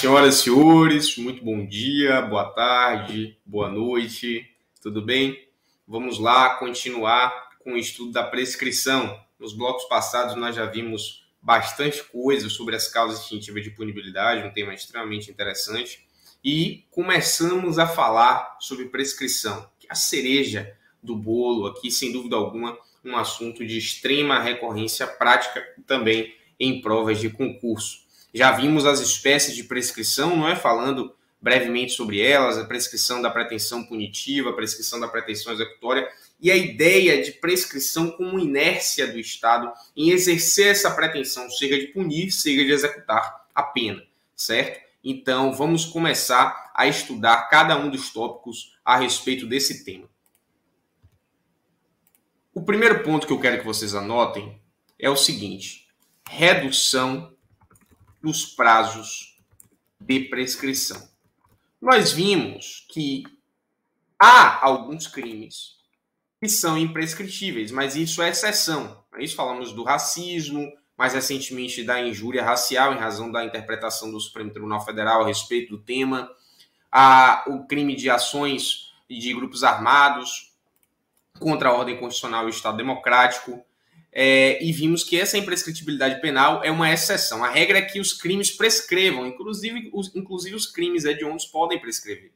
Senhoras e senhores, muito bom dia, boa tarde, boa noite, tudo bem? Vamos lá continuar com o estudo da prescrição. Nos blocos passados nós já vimos bastante coisa sobre as causas extintivas de punibilidade, um tema extremamente interessante, e começamos a falar sobre prescrição, que é a cereja do bolo aqui, sem dúvida alguma, um assunto de extrema recorrência prática também em provas de concurso. Já vimos as espécies de prescrição, não é? Falando brevemente sobre elas, a prescrição da pretensão punitiva, a prescrição da pretensão executória e a ideia de prescrição como inércia do Estado em exercer essa pretensão, seja de punir, seja de executar a pena, certo? Então, vamos começar a estudar cada um dos tópicos a respeito desse tema. O primeiro ponto que eu quero que vocês anotem é o seguinte: redução dos prazos de prescrição. Nós vimos que há alguns crimes que são imprescritíveis, mas isso é exceção. Aí falamos do racismo, mais recentemente da injúria racial, em razão da interpretação do Supremo Tribunal Federal a respeito do tema, o crime de ações de grupos armados contra a ordem constitucional e o Estado democrático, e vimos que essa imprescritibilidade penal é uma exceção. A regra é que os crimes prescrevam, inclusive os crimes hediondos podem prescrever.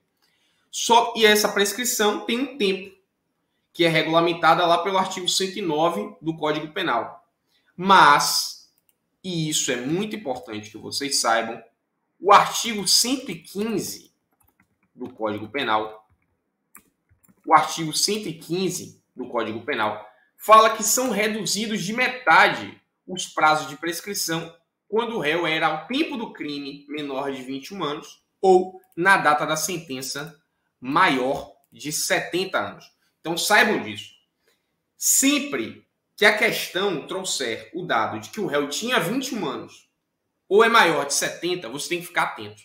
E essa prescrição tem um tempo, que é regulamentada lá pelo artigo 109 do Código Penal. Mas, e isso é muito importante que vocês saibam, o artigo 115 do Código Penal, fala que são reduzidos de metade os prazos de prescrição quando o réu era, ao tempo do crime, menor de 21 anos ou na data da sentença maior de 70 anos. Então, saibam disso. Sempre que a questão trouxer o dado de que o réu tinha 21 anos ou é maior de 70, você tem que ficar atento.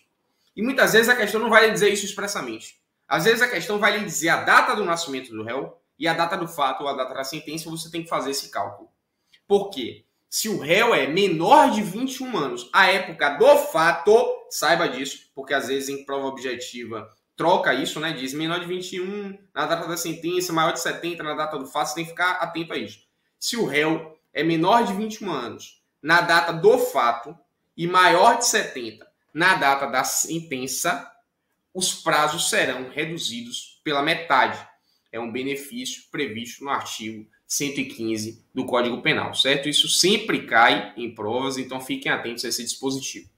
E muitas vezes a questão não vai lhe dizer isso expressamente. Às vezes a questão vai lhe dizer a data do nascimento do réu e a data do fato ou a data da sentença, você tem que fazer esse cálculo. Por quê? Se o réu é menor de 21 anos, a época do fato, saiba disso, porque às vezes em prova objetiva troca isso, né? Diz menor de 21 na data da sentença, maior de 70 na data do fato, você tem que ficar atento a isso. Se o réu é menor de 21 anos na data do fato e maior de 70 na data da sentença, os prazos serão reduzidos pela metade. É um benefício previsto no artigo 115 do Código Penal, certo? Isso sempre cai em provas, então fiquem atentos a esse dispositivo.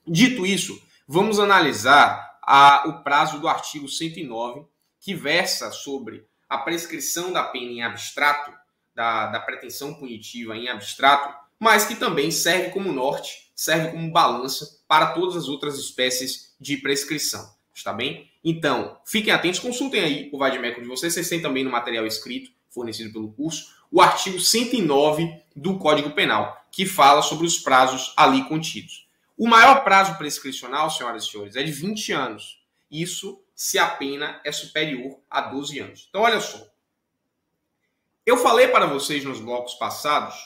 Dito isso, vamos analisar o prazo do artigo 109, que versa sobre a prescrição da pena em abstrato, da pretensão punitiva em abstrato, mas que também serve como norte, serve como balança para todas as outras espécies de prescrição. Está bem? Então, fiquem atentos, consultem aí o vade-mecum de vocês têm também no material escrito, fornecido pelo curso, o artigo 109 do Código Penal, que fala sobre os prazos ali contidos. O maior prazo prescricional, senhoras e senhores, é de 20 anos. Isso se a pena é superior a 12 anos. Então, olha só. Eu falei para vocês nos blocos passados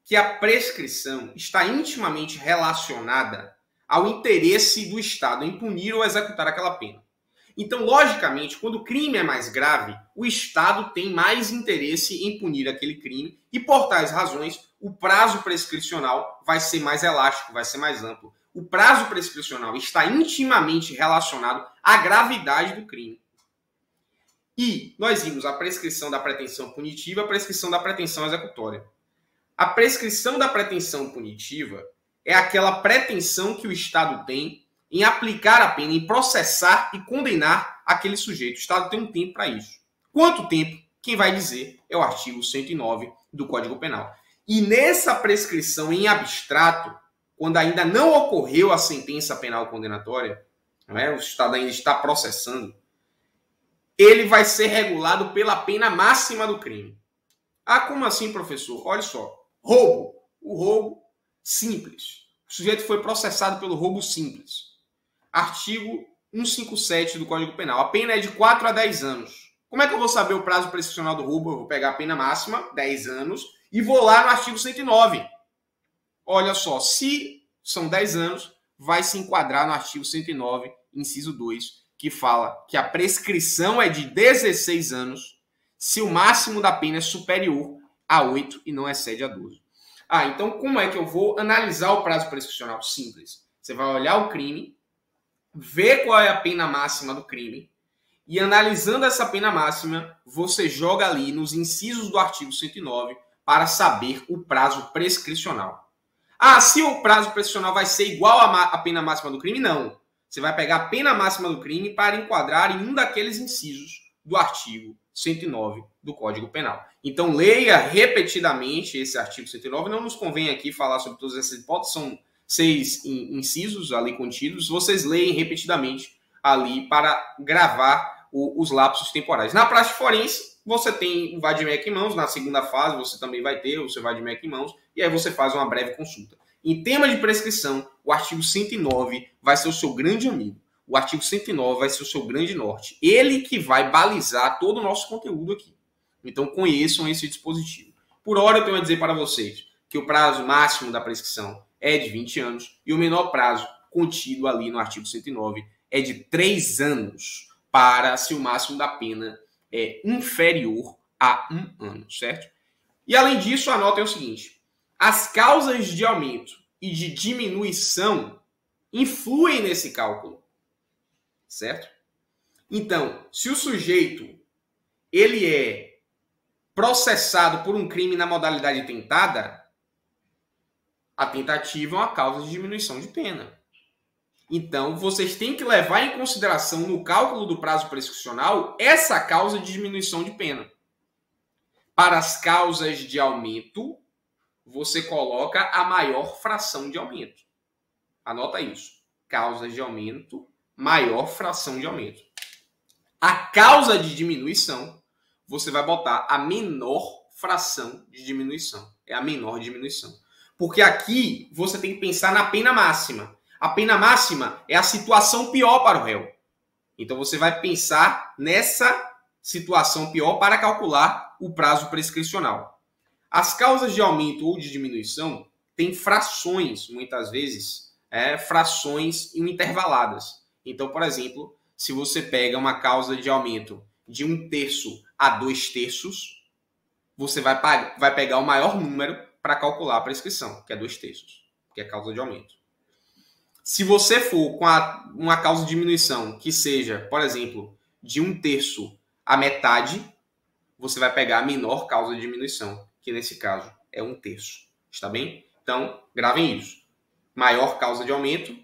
que a prescrição está intimamente relacionada ao interesse do Estado em punir ou executar aquela pena. Então, logicamente, quando o crime é mais grave, o Estado tem mais interesse em punir aquele crime e, por tais razões, o prazo prescricional vai ser mais elástico, vai ser mais amplo. O prazo prescricional está intimamente relacionado à gravidade do crime. E nós vimos a prescrição da pretensão punitiva e a prescrição da pretensão executória. A prescrição da pretensão punitiva é aquela pretensão que o Estado tem em aplicar a pena, em processar e condenar aquele sujeito. O Estado tem um tempo para isso. Quanto tempo? Quem vai dizer é o artigo 109 do Código Penal. E nessa prescrição em abstrato, quando ainda não ocorreu a sentença penal condenatória, o Estado ainda está processando, ele vai ser regulado pela pena máxima do crime. Ah, como assim, professor? Olha só. Roubo. O roubo simples. O sujeito foi processado pelo roubo simples. Artigo 157 do Código Penal. A pena é de 4 a 10 anos. Como é que eu vou saber o prazo prescricional do roubo? Eu vou pegar a pena máxima, 10 anos, e vou lá no artigo 109. Olha só, se são 10 anos, vai se enquadrar no artigo 109, inciso 2, que fala que a prescrição é de 16 anos se o máximo da pena é superior a 8 e não excede a 12. Então como é que eu vou analisar o prazo prescricional? Simples. Você vai olhar o crime, ver qual é a pena máxima do crime, e analisando essa pena máxima, você joga ali nos incisos do artigo 109 para saber o prazo prescricional. Se o prazo prescricional vai ser igual à pena máxima do crime? Não. Você vai pegar a pena máxima do crime para enquadrar em um daqueles incisos do artigo 109 do Código Penal. Então, leia repetidamente esse artigo 109. Não nos convém aqui falar sobre todas essas hipóteses, são 6 incisos ali contidos. Vocês leem repetidamente ali para gravar os lapsos temporais. Na prática forense, você tem o VADMEC em mãos. Na segunda fase, você também vai ter o seu VADMEC em mãos. E aí você faz uma breve consulta. Em tema de prescrição, o artigo 109 vai ser o seu grande amigo. O artigo 109 vai ser o seu grande norte. Ele que vai balizar todo o nosso conteúdo aqui. Então, conheçam esse dispositivo. Por hora, eu tenho a dizer para vocês que o prazo máximo da prescrição é de 20 anos e o menor prazo contido ali no artigo 109 é de 3 anos para se o máximo da pena é inferior a 1 ano, certo? E, além disso, anotem o seguinte. As causas de aumento e de diminuição influem nesse cálculo, certo? Então, se o sujeito ele é processado por um crime na modalidade tentada, a tentativa é uma causa de diminuição de pena. Então, vocês têm que levar em consideração no cálculo do prazo prescricional essa causa de diminuição de pena. Para as causas de aumento, você coloca a maior fração de aumento. Anota isso. Causas de aumento, maior fração de aumento. A causa de diminuição, você vai botar a menor fração de diminuição. É a menor diminuição. Porque aqui você tem que pensar na pena máxima. A pena máxima é a situação pior para o réu. Então você vai pensar nessa situação pior para calcular o prazo prescricional. As causas de aumento ou de diminuição têm frações, muitas vezes, frações intervaladas. Então, por exemplo, se você pega uma causa de aumento de 1/3 a 2/3, você vai pegar o maior número para calcular a prescrição, que é 2/3, que é a causa de aumento. Se você for com uma causa de diminuição que seja, por exemplo, de 1/3 a metade, você vai pegar a menor causa de diminuição, que nesse caso é 1/3. Está bem? Então, gravem isso. Maior causa de aumento,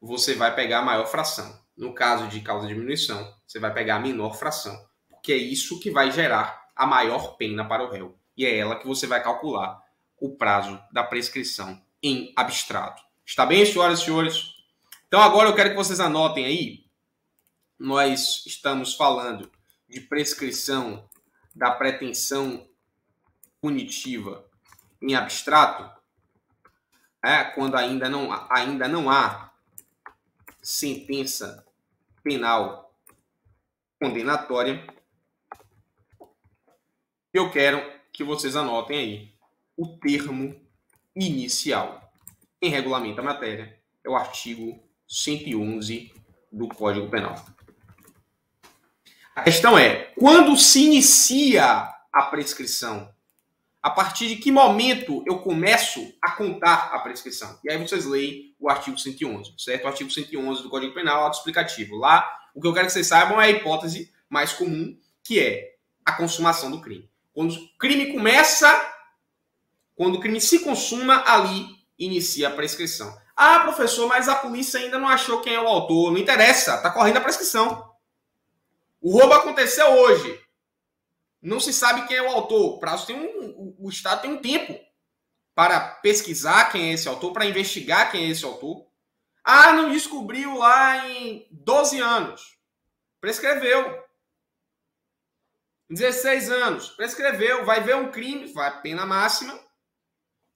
você vai pegar a maior fração. No caso de causa de diminuição, você vai pegar a menor fração, porque é isso que vai gerar a maior pena para o réu. E é ela que você vai calcular o prazo da prescrição em abstrato. Está bem, senhoras e senhores? Então, agora eu quero que vocês anotem aí. Nós estamos falando de prescrição da pretensão punitiva em abstrato, quando ainda não há sentença penal condenatória. Eu quero que vocês anotem aí o termo inicial. Quem regulamenta a matéria é o artigo 111 do Código Penal. A questão é, quando se inicia a prescrição? A partir de que momento eu começo a contar a prescrição? E aí vocês leem o artigo 111, certo? O artigo 111 do Código Penal, autoexplicativo. Lá, o que eu quero que vocês saibam é a hipótese mais comum, que é a consumação do crime. Quando o crime se consuma, ali inicia a prescrição. Professor, mas a polícia ainda não achou quem é o autor. Não interessa, está correndo a prescrição. O roubo aconteceu hoje. Não se sabe quem é o autor. O Estado tem um tempo para pesquisar quem é esse autor, para investigar quem é esse autor. Não descobriu lá em 12 anos. Prescreveu. 16 anos. Prescreveu. Vai ver um crime, vai pena máxima,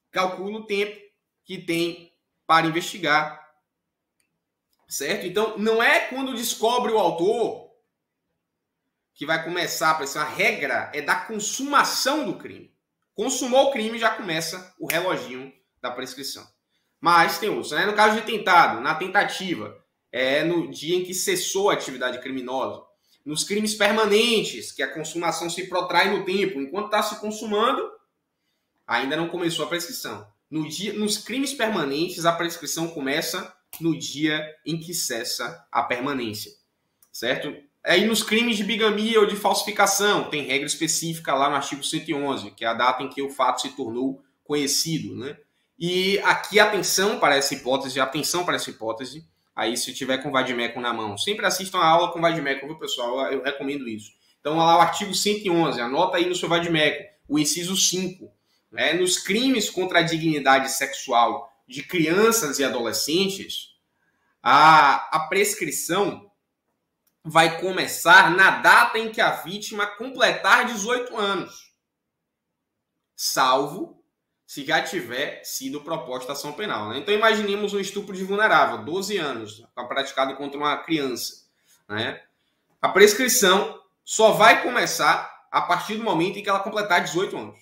calcula o tempo que tem para investigar. Certo? Então, não é quando descobre o autor que vai começar a prescrição. A regra é da consumação do crime. Consumou o crime, já começa o reloginho da prescrição. Mas tem outros, né? No caso de tentado, na tentativa, no dia em que cessou a atividade criminosa. Nos crimes permanentes, que a consumação se protrai no tempo, enquanto está se consumando, ainda não começou a prescrição. Nos crimes permanentes, a prescrição começa no dia em que cessa a permanência, certo? Aí nos crimes de bigamia ou de falsificação, tem regra específica lá no artigo 111, que é a data em que o fato se tornou conhecido, né? E aqui atenção para essa hipótese, aí se tiver com vadimécum na mão, sempre assistam a aula com vadimécum, viu pessoal? Eu recomendo isso. Então lá o artigo 111, anota aí no seu vadimécum, o inciso 5, né? Nos crimes contra a dignidade sexual de crianças e adolescentes, a prescrição vai começar na data em que a vítima completar 18 anos, salvo se já tiver sido proposta ação penal, né? Então imaginemos um estupro de vulnerável, 12 anos, praticado contra uma criança, né? A prescrição só vai começar a partir do momento em que ela completar 18 anos,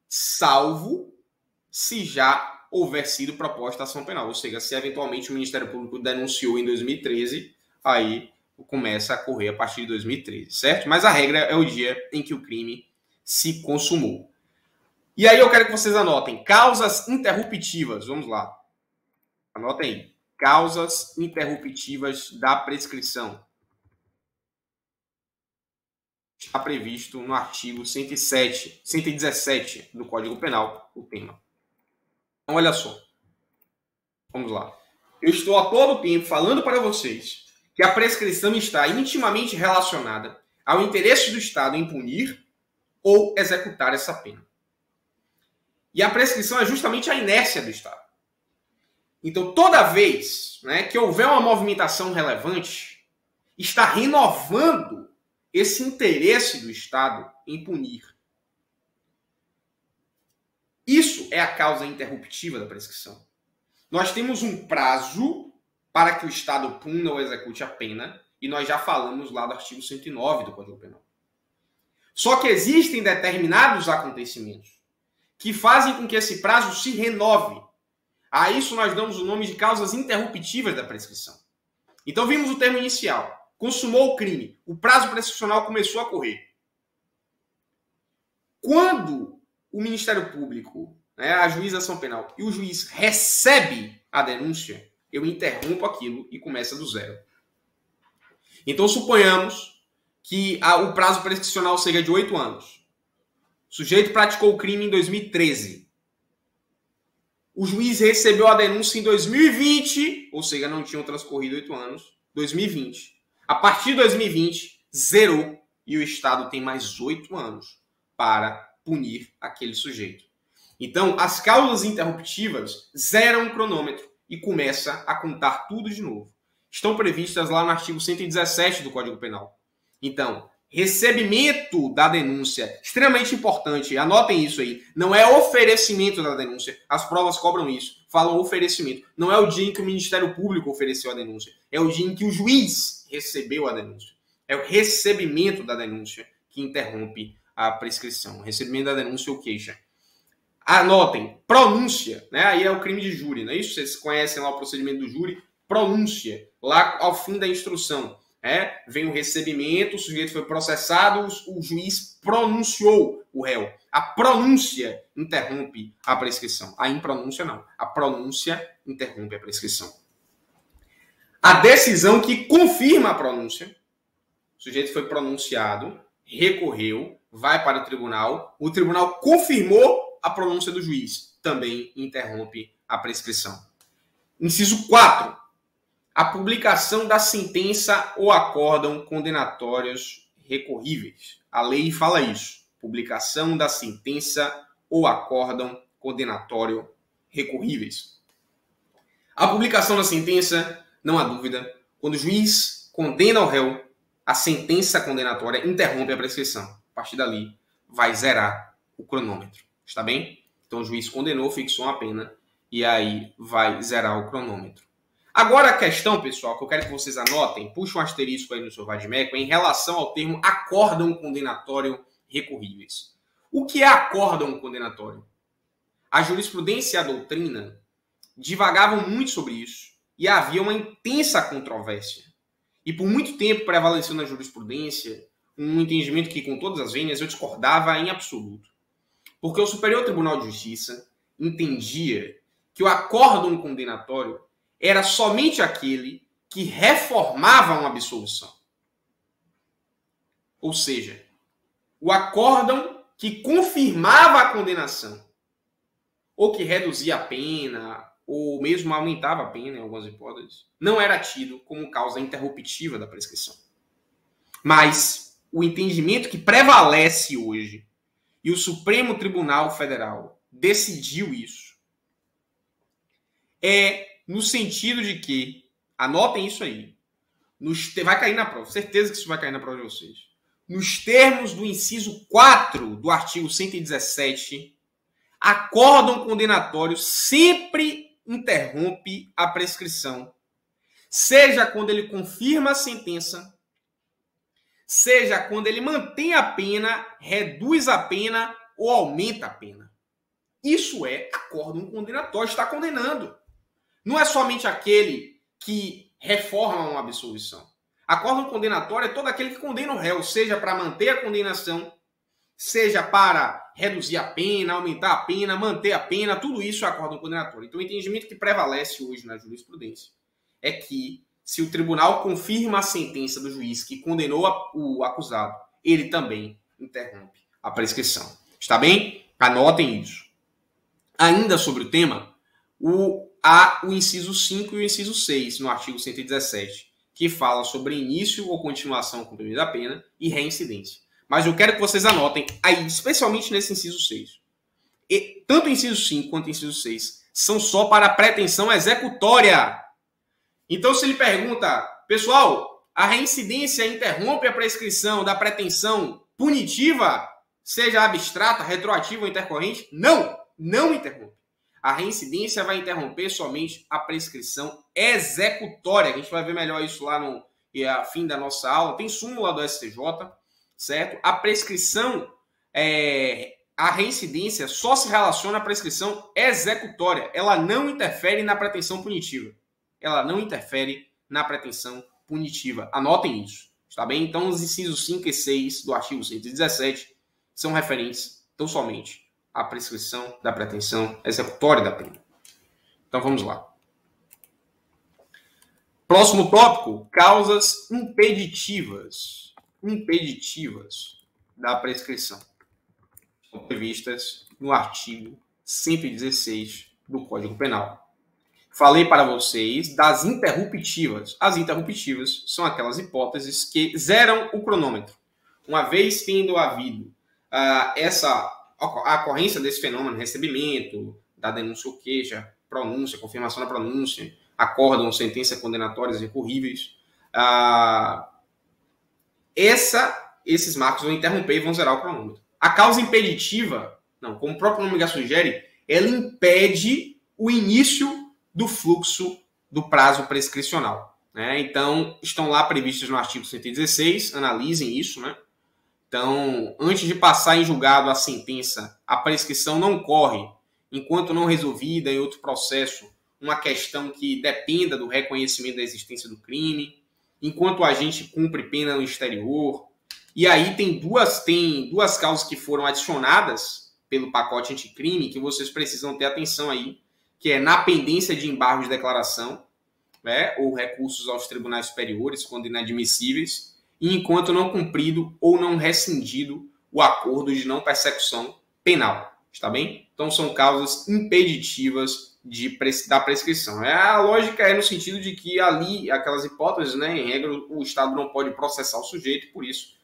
salvo se já houver sido proposta ação penal, ou seja, se eventualmente o Ministério Público denunciou em 2013, aí começa a correr a partir de 2013, certo? Mas a regra é o dia em que o crime se consumou. E aí eu quero que vocês anotem causas interruptivas. Vamos lá. Anotem aí. Causas interruptivas da prescrição. Está previsto no artigo 117 do Código Penal, o tema. Então, olha só. Vamos lá. Eu estou a todo tempo falando para vocês que a prescrição está intimamente relacionada ao interesse do Estado em punir ou executar essa pena. E a prescrição é justamente a inércia do Estado. Então, toda vez, né, que houver uma movimentação relevante, está renovando esse interesse do Estado em punir. Isso é a causa interruptiva da prescrição. Nós temos um prazo para que o Estado puna ou execute a pena, e nós já falamos lá do artigo 109 do Código Penal. Só que existem determinados acontecimentos que fazem com que esse prazo se renove. A isso nós damos o nome de causas interruptivas da prescrição. Então vimos o termo inicial. Consumou o crime. O prazo prescricional começou a correr. Quando o Ministério Público, né, a juização penal, e o juiz recebe a denúncia, eu interrompo aquilo e começa do zero. Então suponhamos que o prazo prescricional seja de 8 anos. O sujeito praticou o crime em 2013. O juiz recebeu a denúncia em 2020, ou seja, não tinham transcorrido 8 anos, 2020. A partir de 2020, zerou e o Estado tem mais 8 anos para punir aquele sujeito. Então, as causas interruptivas zeram o cronômetro e começa a contar tudo de novo. Estão previstas lá no artigo 117 do Código Penal. Então, recebimento da denúncia, extremamente importante, anotem isso aí, não é oferecimento da denúncia, as provas cobram isso, falam oferecimento, não é o dia em que o Ministério Público ofereceu a denúncia, é o dia em que o juiz recebeu a denúncia, é o recebimento da denúncia que interrompe a prescrição, recebimento da denúncia ou queixa. Anotem, pronúncia, né? Aí é o crime de júri, não é isso? Vocês conhecem lá o procedimento do júri, pronúncia, lá ao fim da instrução. Vem o recebimento, o sujeito foi processado, o juiz pronunciou o réu. A pronúncia interrompe a prescrição. A impronúncia não. A pronúncia interrompe a prescrição. A decisão que confirma a pronúncia, o sujeito foi pronunciado, recorreu, vai para o tribunal confirmou a pronúncia do juiz, também interrompe a prescrição. Inciso 4. A publicação da sentença ou acórdão condenatórios recorríveis. A lei fala isso. Publicação da sentença ou acórdão condenatório recorríveis. A publicação da sentença, não há dúvida, quando o juiz condena o réu, a sentença condenatória interrompe a prescrição. A partir dali, vai zerar o cronômetro. Está bem? Então o juiz condenou, fixou uma pena e aí vai zerar o cronômetro. Agora a questão, pessoal, que eu quero que vocês anotem, puxa um asterisco aí no seu vadimécum, é em relação ao termo acórdão condenatório recorríveis. O que é acórdão condenatório? A jurisprudência e a doutrina divagavam muito sobre isso e havia uma intensa controvérsia. E por muito tempo prevaleceu na jurisprudência um entendimento que, com todas as vênias, eu discordava em absoluto. Porque o Superior Tribunal de Justiça entendia que o acórdão condenatório era somente aquele que reformava uma absolução. Ou seja, o acórdão que confirmava a condenação, ou que reduzia a pena, ou mesmo aumentava a pena em algumas hipóteses, não era tido como causa interruptiva da prescrição. Mas o entendimento que prevalece hoje, e o Supremo Tribunal Federal decidiu isso, é no sentido de que, anotem isso aí, vai cair na prova, certeza que isso vai cair na prova de vocês. Nos termos do inciso 4 do artigo 117, acórdão condenatório sempre interrompe a prescrição, seja quando ele confirma a sentença, seja quando ele mantém a pena, reduz a pena ou aumenta a pena. Isso é acórdão condenatório, está condenando. Não é somente aquele que reforma uma absolvição. Acórdão condenatório é todo aquele que condena o réu, seja para manter a condenação, seja para reduzir a pena, aumentar a pena, manter a pena, tudo isso é acórdão condenatório. Então, o entendimento que prevalece hoje na jurisprudência é que, se o tribunal confirma a sentença do juiz que condenou o acusado, ele também interrompe a prescrição. Está bem? Anotem isso. Ainda sobre o tema, há o inciso 5 e o inciso 6 no artigo 117, que fala sobre início ou continuação com cumprimento da pena e reincidência. Mas eu quero que vocês anotem, aí, especialmente nesse inciso 6. Tanto o inciso 5 quanto o inciso 6 são só para pretensão executória. Então, se ele pergunta, pessoal, a reincidência interrompe a prescrição da pretensão punitiva, seja abstrata, retroativa ou intercorrente? Não, não interrompe. A reincidência vai interromper somente a prescrição executória. A gente vai ver melhor isso lá no fim da nossa aula. Tem súmula do STJ, certo? A prescrição, a reincidência só se relaciona à prescrição executória. Ela não interfere na pretensão punitiva. Ela não interfere na pretensão punitiva. Anotem isso, está bem? Então, os incisos 5 e 6 do artigo 117 são referentes tão somente à prescrição da pretensão executória da pena. Então, vamos lá. Próximo tópico, causas impeditivas. Impeditivas da prescrição. São previstas no artigo 116 do Código Penal. Falei para vocês das interruptivas. As interruptivas são aquelas hipóteses que zeram o cronômetro. Uma vez tendo havido a ocorrência desse fenômeno, recebimento da denúncia ou queixa, pronúncia, confirmação da pronúncia, acórdão, sentença condenatórias recorríveis, esses marcos vão interromper e vão zerar o cronômetro. A causa impeditiva, não, como o próprio nome já sugere, ela impede o início do fluxo do prazo prescricional. Né? Então, estão lá previstos no artigo 116, analisem isso. Né? Então, antes de passar em julgado a sentença, a prescrição não corre enquanto não resolvida em outro processo uma questão que dependa do reconhecimento da existência do crime, enquanto o agente cumpre pena no exterior. E aí tem duas causas que foram adicionadas pelo pacote anticrime que vocês precisam ter atenção aí, que é na pendência de embargo de declaração, né, ou recursos aos tribunais superiores, quando inadmissíveis, e enquanto não cumprido ou não rescindido o acordo de não persecução penal. Está bem? Então, são causas impeditivas da prescrição. A lógica é no sentido de que ali, aquelas hipóteses, né, em regra, o Estado não pode processar o sujeito, por isso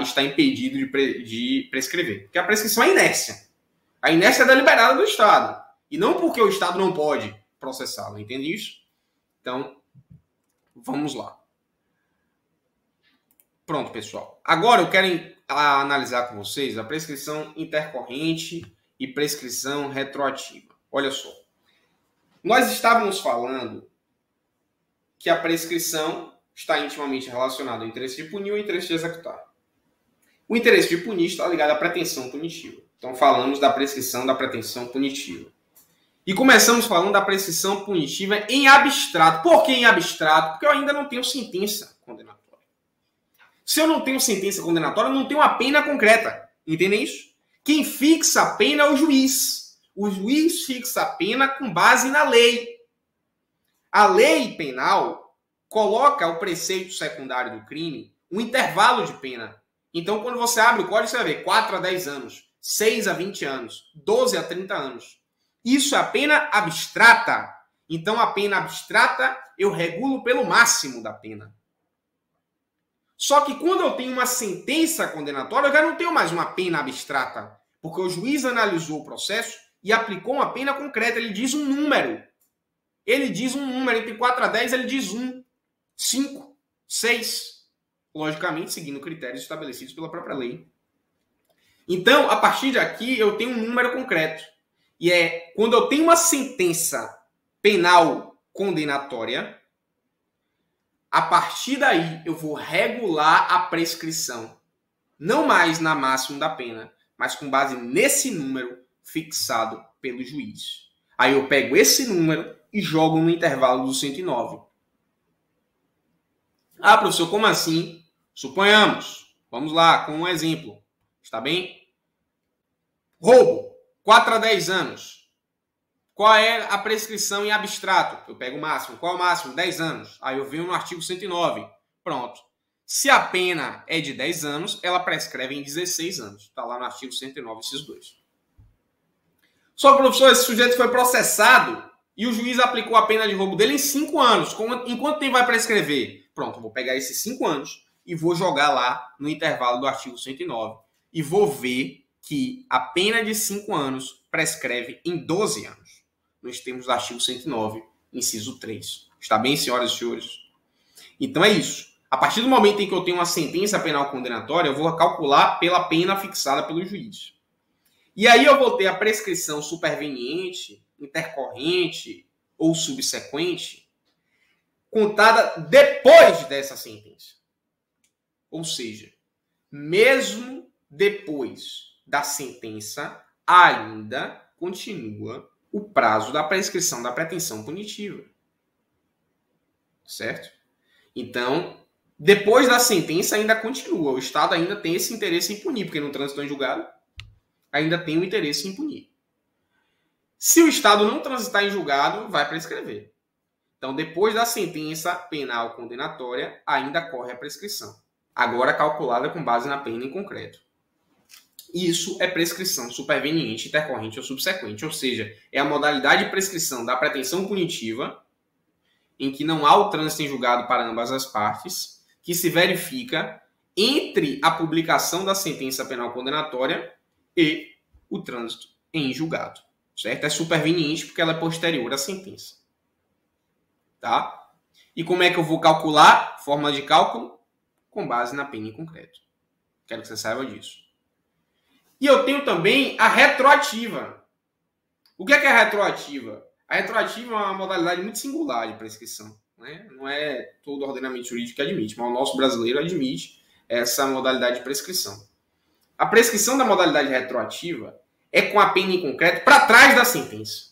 está impedido de prescrever. Porque a prescrição é inércia. A inércia é deliberada do Estado. E não porque o Estado não pode processá-lo. Entende isso? Então, vamos lá. Pronto, pessoal. Agora eu quero analisar com vocês a prescrição intercorrente e prescrição retroativa. Olha só. Nós estávamos falando que a prescrição está intimamente relacionada ao interesse de punir e ao interesse de executar. O interesse de punir está ligado à pretensão punitiva. Então, falamos da prescrição da pretensão punitiva. E começamos falando da prescrição punitiva em abstrato. Por que em abstrato? Porque eu ainda não tenho sentença condenatória. Se eu não tenho sentença condenatória, eu não tenho uma pena concreta. Entendem isso? Quem fixa a pena é o juiz. O juiz fixa a pena com base na lei. A lei penal coloca o preceito secundário do crime um intervalo de pena. Então, quando você abre o código, você vai ver 4 a 10 anos, 6 a 20 anos, 12 a 30 anos. Isso é a pena abstrata. Então, a pena abstrata eu regulo pelo máximo da pena. Só que quando eu tenho uma sentença condenatória, eu já não tenho mais uma pena abstrata. Porque o juiz analisou o processo e aplicou uma pena concreta. Ele diz um número. Ele diz um número. Entre 4 a 10, ele diz 1, 5, 6. Logicamente, seguindo critérios estabelecidos pela própria lei. Então, a partir daqui, eu tenho um número concreto. E é quando eu tenho uma sentença penal condenatória, a partir daí eu vou regular a prescrição. Não mais na máxima da pena, mas com base nesse número fixado pelo juiz. Aí eu pego esse número e jogo no intervalo do 109. Ah, professor, como assim? Suponhamos, vamos lá, com um exemplo. Está bem? Roubo, 4 a 10 anos. Qual é a prescrição em abstrato? Eu pego o máximo. Qual é o máximo? 10 anos. Aí eu venho no artigo 109. Pronto. Se a pena é de 10 anos, ela prescreve em 16 anos. Está lá no artigo 109, esses dois. Só que, professor, esse sujeito foi processado e o juiz aplicou a pena de roubo dele em 5 anos. Em quanto tempo vai prescrever? Pronto, eu vou pegar esses 5 anos e vou jogar lá no intervalo do artigo 109. E vou ver que a pena de 5 anos prescreve em 12 anos. Nos termos do artigo 109, inciso 3. Está bem, senhoras e senhores? Então é isso. A partir do momento em que eu tenho uma sentença penal condenatória, eu vou calcular pela pena fixada pelo juiz. E aí eu vou ter a prescrição superveniente, intercorrente ou subsequente, contada depois dessa sentença. Ou seja, mesmo depois da sentença, ainda continua o prazo da prescrição da pretensão punitiva. Certo? Então, depois da sentença ainda continua. O Estado ainda tem esse interesse em punir, porque no trânsito em julgado ainda tem o interesse em punir. Se o Estado não transitar em julgado, vai prescrever. Então, depois da sentença penal condenatória, ainda corre a prescrição. Agora calculada com base na pena em concreto. Isso é prescrição superveniente, intercorrente ou subsequente. Ou seja, é a modalidade de prescrição da pretensão punitiva, em que não há o trânsito em julgado para ambas as partes, que se verifica entre a publicação da sentença penal condenatória e o trânsito em julgado. Certo? É superveniente porque ela é posterior à sentença. Tá? E como é que eu vou calcular? Forma de cálculo? Com base na pena em concreto. Quero que você saiba disso. E eu tenho também a retroativa. O que é a retroativa? A retroativa é uma modalidade muito singular de prescrição. Né? Não é todo ordenamento jurídico que admite, mas o nosso brasileiro admite essa modalidade de prescrição. A prescrição da modalidade retroativa é com a pena em concreto para trás da sentença.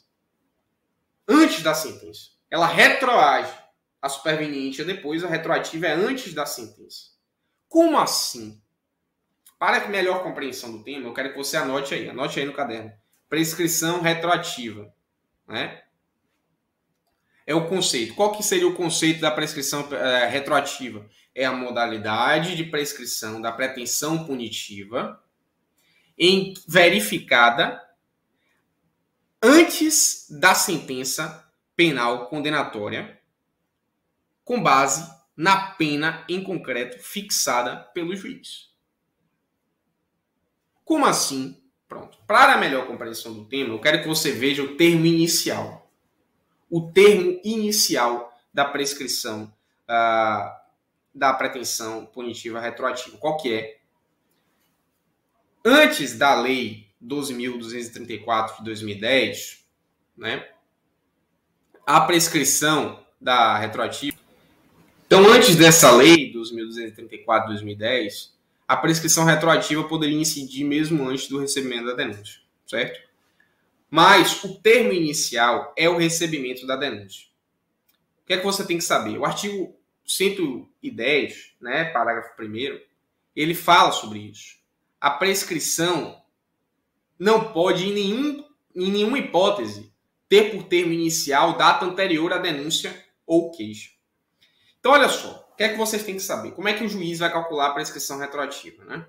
Antes da sentença. Ela retroage. A superveniente é depois, a retroativa é antes da sentença. Como assim? Para melhor compreensão do tema, eu quero que você anote aí no caderno. Prescrição retroativa. Né? É o conceito. Qual que seria o conceito da prescrição retroativa? É a modalidade de prescrição da pretensão punitiva verificada antes da sentença penal condenatória, com base na pena em concreto fixada pelo juiz. Como assim? Pronto. Para a melhor compreensão do tema, eu quero que você veja o termo inicial. O termo inicial da prescrição da pretensão punitiva retroativa. Qual que é? Antes da lei 12.234 de 2010, né, a prescrição da retroativa. Então, antes dessa lei 12.234 de 2010, a prescrição retroativa poderia incidir mesmo antes do recebimento da denúncia, certo? Mas o termo inicial é o recebimento da denúncia. O que é que você tem que saber? O artigo 110, né, parágrafo 1º, ele fala sobre isso. A prescrição não pode, em nenhuma hipótese, ter por termo inicial data anterior à denúncia ou queixa. Então, olha só, o que é que vocês têm que saber? Como é que o juiz vai calcular a prescrição retroativa, né?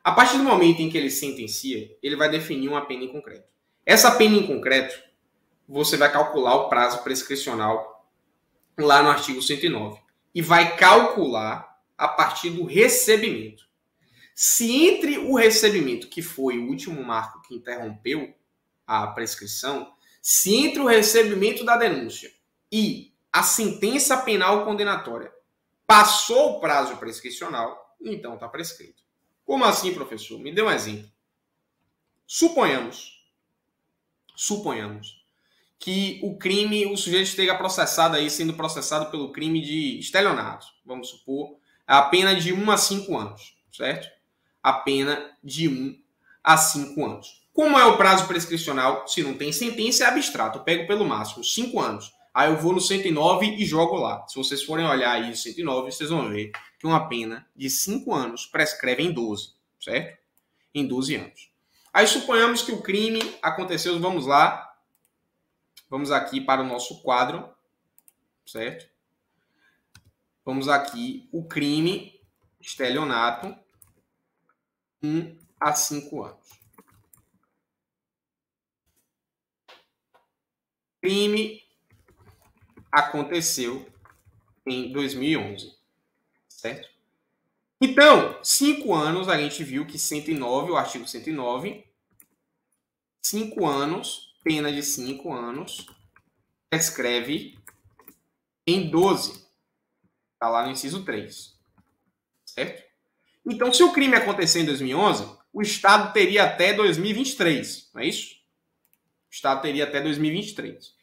A partir do momento em que ele sentencia, ele vai definir uma pena em concreto. Essa pena em concreto, você vai calcular o prazo prescricional lá no artigo 109 e vai calcular a partir do recebimento. Se entre o recebimento, que foi o último marco que interrompeu a prescrição, se entre o recebimento da denúncia e a sentença penal condenatória passou o prazo prescricional, então está prescrito. Como assim, professor? Me dê um exemplo. Suponhamos que o sujeito esteja processado aí, sendo processado pelo crime de estelionato, vamos supor, a pena de 1 a 5 anos, certo? A pena de 1 a 5 anos. Como é o prazo prescricional? Se não tem sentença, é abstrato. Eu pego pelo máximo 5 anos. Aí eu vou no 109 e jogo lá. Se vocês forem olhar aí no 109, vocês vão ver que uma pena de 5 anos prescreve em 12, certo? Em 12 anos. Aí suponhamos que o crime aconteceu, vamos lá. Vamos aqui para o nosso quadro, certo? Vamos aqui, o crime, estelionato, 1 a 5 anos. Crime aconteceu em 2011, certo? Então, 5 anos, a gente viu que 109, o artigo 109, 5 anos, pena de 5 anos, prescreve em 12. Está lá no inciso 3, certo? Então, se o crime aconteceu em 2011, o Estado teria até 2023, não é isso? O Estado teria até 2023.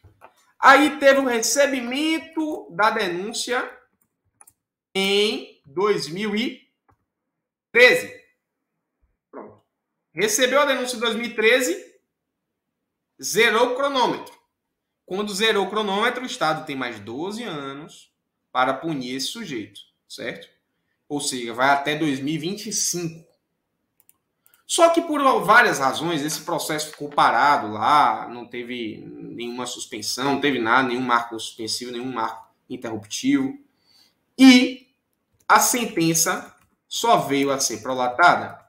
Aí teve o recebimento da denúncia em 2013. Pronto. Recebeu a denúncia em 2013, zerou o cronômetro. Quando zerou o cronômetro, o Estado tem mais 12 anos para punir esse sujeito, certo? Ou seja, vai até 2025. Só que por várias razões, esse processo ficou parado lá, não teve nenhuma suspensão, não teve nada, nenhum marco suspensivo, nenhum marco interruptivo. E a sentença só veio a ser prolatada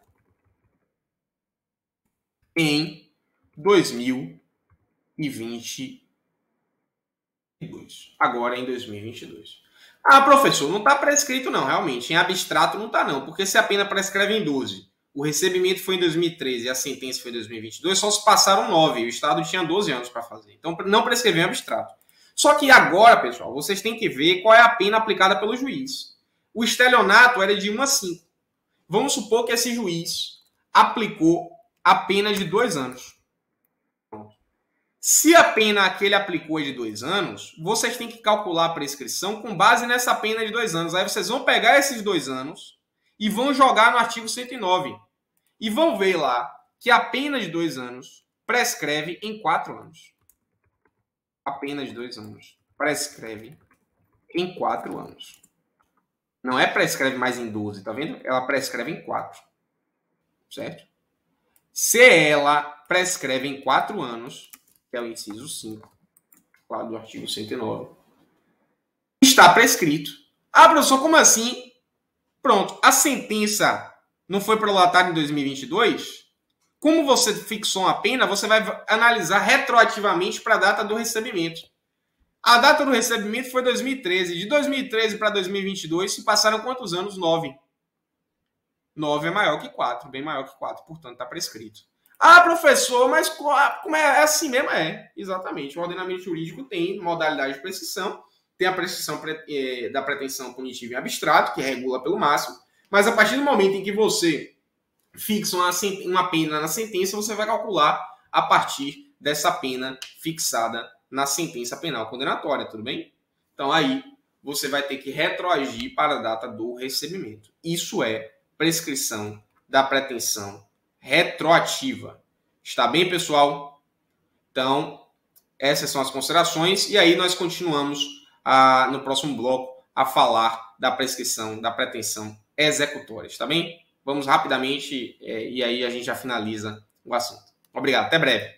em 2022. Agora em 2022. Ah, professor, não está prescrito não, realmente. Em abstrato não está não, porque se a pena prescreve em 12, o recebimento foi em 2013 e a sentença foi em 2022, só se passaram 9, o Estado tinha 12 anos para fazer. Então não prescreveu em abstrato. Só que agora, pessoal, vocês têm que ver qual é a pena aplicada pelo juiz. O estelionato era de 1 a 5. Vamos supor que esse juiz aplicou a pena de 2 anos. Se a pena que ele aplicou é de 2 anos, vocês têm que calcular a prescrição com base nessa pena de 2 anos. Aí vocês vão pegar esses 2 anos e vão jogar no artigo 109. E vão ver lá que a pena de 2 anos prescreve em 4 anos. A pena de 2 anos prescreve em 4 anos. Não é prescreve mais em 12, tá vendo? Ela prescreve em 4. Certo? Se ela prescreve em 4 anos, que é o inciso 5, lá do artigo 109, está prescrito. Ah, professor, como assim? Pronto, a sentença não foi prolatada em 2022? Como você fixou uma pena, você vai analisar retroativamente para a data do recebimento. A data do recebimento foi 2013. De 2013 para 2022 se passaram quantos anos? 9. 9 é maior que 4, bem maior que 4, portanto está prescrito. Ah, professor, mas como é assim mesmo? É, exatamente. O ordenamento jurídico tem modalidade de prescrição, tem a prescrição da pretensão punitiva em abstrato, que regula pelo máximo, mas a partir do momento em que você fixa uma pena na sentença, você vai calcular a partir dessa pena fixada na sentença penal condenatória, tudo bem? Então aí você vai ter que retroagir para a data do recebimento. Isso é prescrição da pretensão retroativa. Está bem, pessoal? Então, essas são as considerações, e aí nós continuamos no próximo bloco a falar da prescrição, da pretensão executória, tá bem? Vamos rapidamente e aí a gente já finaliza o assunto. Obrigado, até breve.